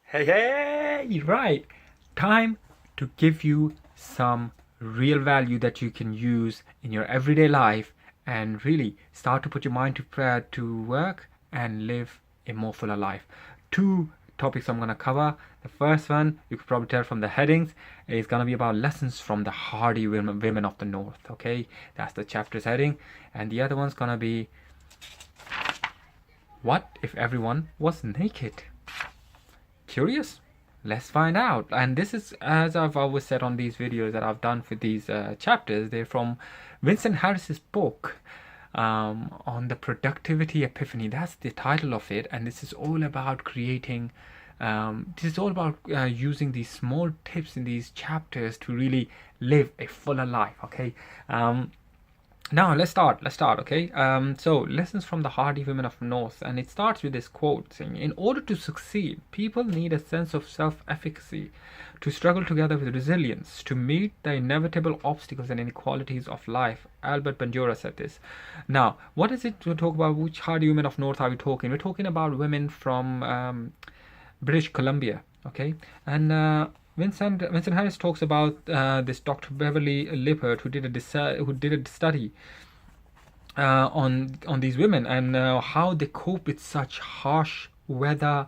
Hey, right. Time to give you some real value that you can use in your everyday life and really start to put your mind to prayer to work and live a more fuller life. Two topics I'm going to cover. The first one, you could probably tell from the headings, is going to be about lessons from the hardy women of the North. Okay, that's the chapter's heading. And the other one's going to be, what if everyone was naked? Curious? Let's find out. And this is, as I've always said on these videos that I've done for these chapters, they're from Vincent Harris's book on the Productivity Epiphany. That's the title of it, and this is all about creating. This is all about using these small tips in these chapters to really live a fuller life. Okay. Now let's start. Okay. So lessons from the hardy women of the North, and it starts with this quote saying, "In order to succeed, people need a sense of self-efficacy, to struggle together with resilience, to meet the inevitable obstacles and inequalities of life." Albert Bandura said this. Now, what is it to talk about? Which hardy women of North are we talking? We're talking about women from British Columbia. Okay, and Vincent Harris talks about this Dr. Beverly Lippert who did a study on these women and how they cope with such harsh weather,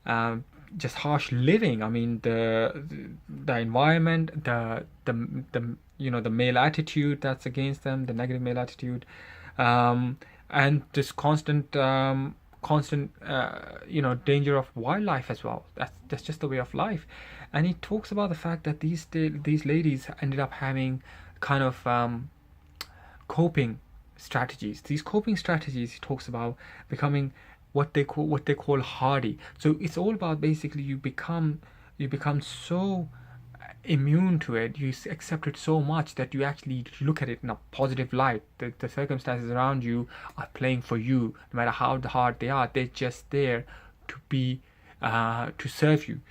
uh, just harsh living. I mean the environment, the the male attitude that's against them, the negative male attitude, and this constant danger of wildlife as well. That's just the way of life. And he talks about the fact that these ladies ended up having kind of coping strategies. These coping strategies, he talks about becoming what they call hardy. So it's all about basically you become so immune to it, you accept it so much that you actually look at it in a positive light. The circumstances around you are playing for you, no matter how hard they are. They're just there to be to serve you.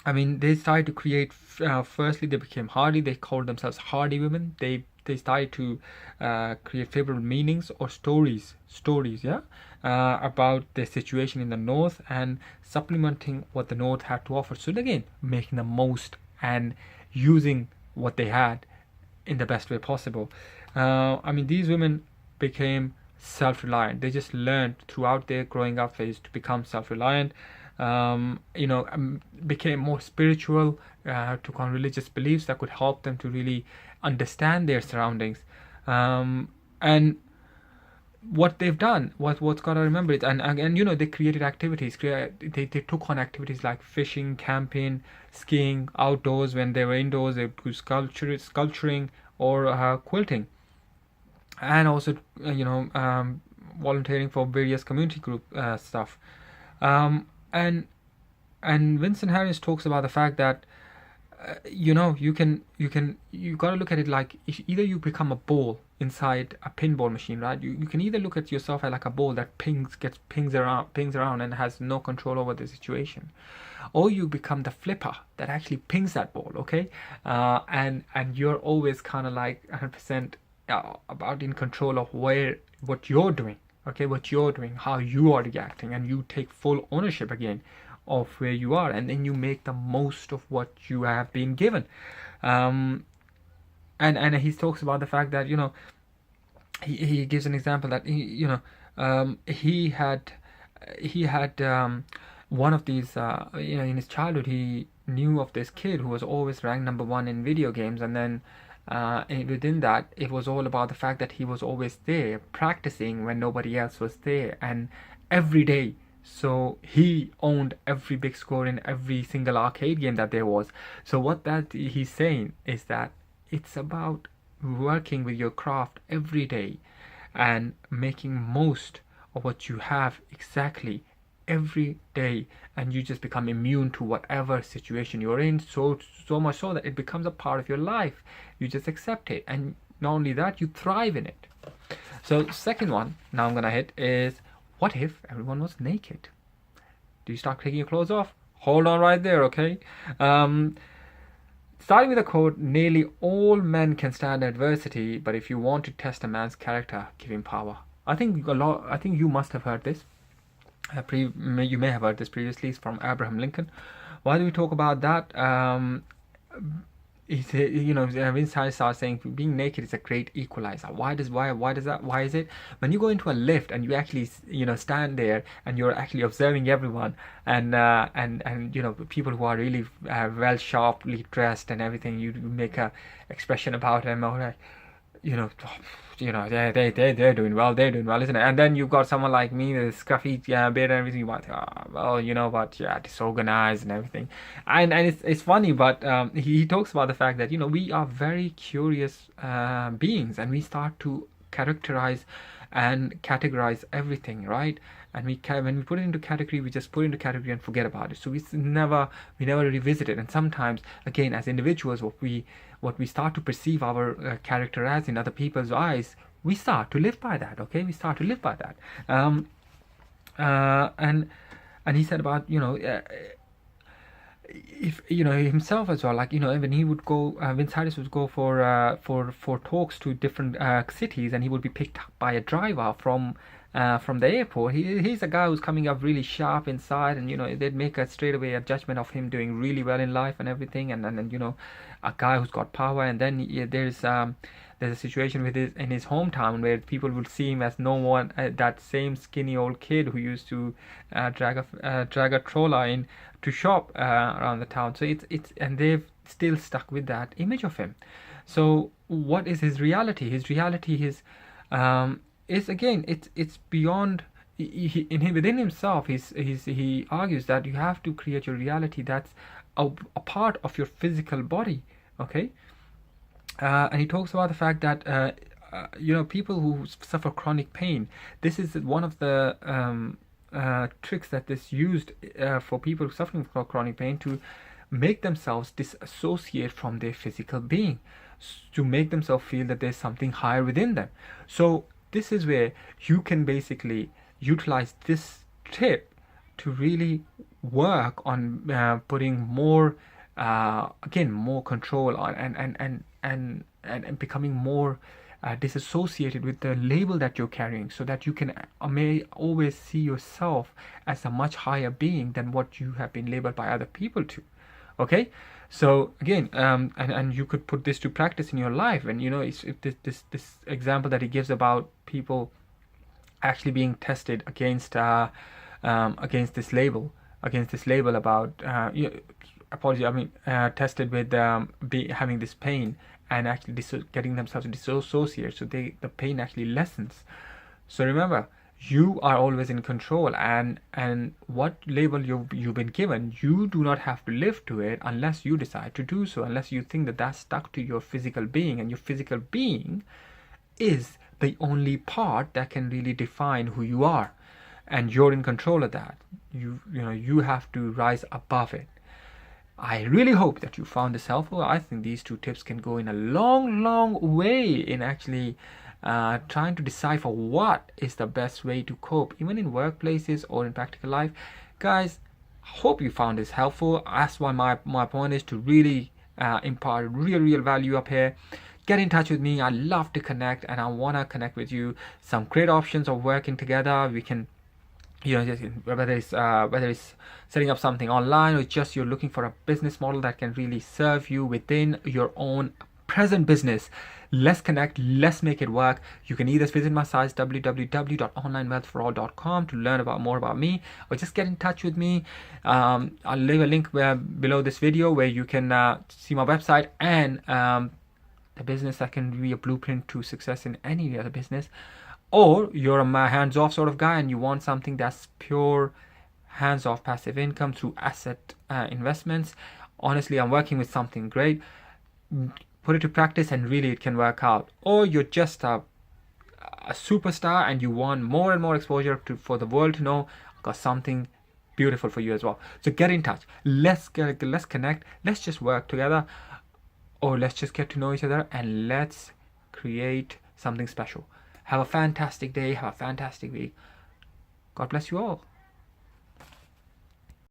I mean, they started to create. Firstly, they became hardy. They called themselves hardy women. They started to create favorable meanings or stories, yeah, about the situation in the North and supplementing what the North had to offer. So again, making the most and using what they had in the best way possible. I mean, these women became self-reliant. They just learned throughout their growing up phase to become self-reliant. Became more spiritual, took on religious beliefs that could help them to really understand their surroundings. And what they've done, what's got to remember it, and they created activities. They took on activities like fishing, camping, skiing, outdoors. When they were indoors, they would do sculpturing or quilting, and also volunteering for various community group stuff. Um, and and Vincent Harris talks about the fact that you got to look at it like either you become a ball inside a pinball machine, right? You can either look at yourself as like a ball that pings around and has no control over the situation, or you become the flipper that actually pings that ball. Okay, and you're always kind of like 100% about in control of what you're doing. Okay, what you're doing, how you are reacting, and you take full ownership again of where you are, and then you make the most of what you have been given. And he talks about the fact that he gives an example that he had one of these in his childhood he knew of this kid who was always ranked number one in video games, and then within that it was all about the fact that he was always there practicing when nobody else was there, and every day. So he owned every big score in every single arcade game that there was. So what that he's saying is that it's about working with your craft every day and making most of what you have exactly every day, and you just become immune to whatever situation you're in, so much so that it becomes a part of your life. You just accept it, and not only that, you thrive in it. So second one now I'm gonna hit is, what if everyone was naked? Do you start taking your clothes off? Hold on right there, okay? Starting with a quote, "Nearly all men can stand adversity, but if you want to test a man's character, give him power." I think you must have heard this. You may have heard this previously. It's from Abraham Lincoln. Why do we talk about that? Vincent Harris starts saying being naked is a great equalizer. Why is it? When you go into a lift and you actually stand there and you're actually observing everyone, and people who are really well sharply dressed and everything, you make a expression about them, or like, you know, they're doing well, isn't it? And then you've got someone like me with a scruffy beard and everything. You might think, well, but yeah, disorganized and everything. And it's funny, but he talks about the fact that we are very curious beings, and we start to characterize and categorize everything, right? And when we put it into category, we just put it into category and forget about it. So we never revisit it. And sometimes, again, as individuals, what we start to perceive our character as in other people's eyes, we start to live by that. Okay, we start to live by that. And he said about if himself as well, like when he would go, Vince Harris would go for talks to different cities, and he would be picked up by a driver from the airport. He's a guy who's coming up really sharp inside, and they'd make a straight away a judgment of him doing really well in life and everything, and a guy who's got power. And then there's a situation in his hometown where people will see him as no one, that same skinny old kid who used to drag a troller in to shop around the town. So and they've still stuck with that image of him. So what is his reality? His reality is again, it's beyond. Within himself, he argues that you have to create your reality that's a part of your physical body. Okay. And he talks about the fact that people who suffer chronic pain, this is one of the tricks that is used for people suffering from chronic pain, to make themselves disassociate from their physical being, to make themselves feel that there's something higher within them. So this is where you can basically utilize this tip to really work on putting more more control on, and becoming more disassociated with the label that you're carrying, so that you can may always see yourself as a much higher being than what you have been labeled by other people to. Okay, so again, and you could put this to practice in your life. And if this example that he gives about people actually being tested against this label about apology, I mean tested with having this pain, and actually getting themselves to dissociate, so the pain actually lessens. So remember, you are always in control, and what label you've been given, you do not have to live to it unless you decide to do so, unless you think that that's stuck to your physical being, and your physical being is the only part that can really define who you are, and you're in control of that. You have to rise above it. I really hope that you found this helpful. I think these two tips can go in a long way in actually trying to decipher what is the best way to cope, even in workplaces or in practical life. Guys, hope you found this helpful. That's why my point is to really impart real value up here. Get in touch with me. I love to connect, and I want to connect with you. Some great options of working together. We can, whether it's setting up something online, or just you're looking for a business model that can really serve you within your own present business. Let's connect, let's make it work. You can either visit my site www.onlinewealthforall.com to learn more about me, or just get in touch with me. I'll leave a link below this video where you can see my website and the business that can be a blueprint to success in any other business. Or you're a hands-off sort of guy and you want something that's pure hands-off passive income through asset investments. Honestly, I'm working with something great. Put it to practice and really it can work out. Or you're just a superstar and you want more and more exposure for the world to know. I've got something beautiful for you as well. So get in touch. Let's connect. Let's just work together, or let's just get to know each other, and let's create something special. Have a fantastic day. Have a fantastic week. God bless you all.